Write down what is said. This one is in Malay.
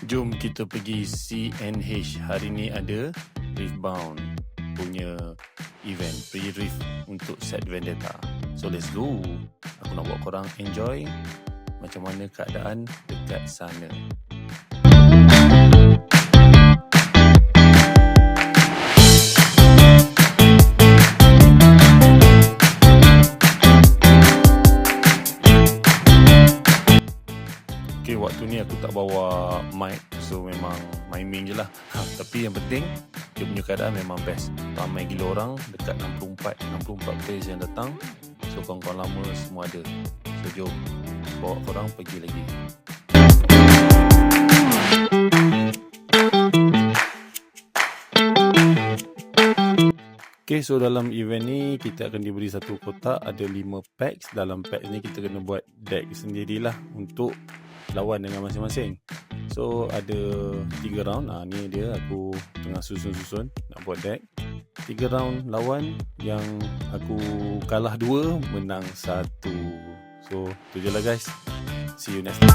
Jom kita pergi CNH. Hari ni ada Riftbound punya event, pre-Rift untuk set Vendetta. So let's go. Aku nak buat korang enjoy macam mana keadaan dekat sana. Okay, waktu ni aku tak bawa mic, so memang main-main je lah. Tapi yang penting, dia punya keadaan memang best. Ramai gila orang, dekat 64 players yang datang. So kawan-kawan lama semua ada. So jom, bawa korang pergi lagi. Okay, so dalam event ni kita akan diberi satu kotak, ada 5 packs. Dalam pack ni kita kena buat deck sendirilah untuk lawan dengan masing-masing. So ada 3 round. Ni dia aku tengah susun-susun nak buat deck. 3 round lawan, yang aku kalah 2, menang 1. So tu je lah guys. See you next time.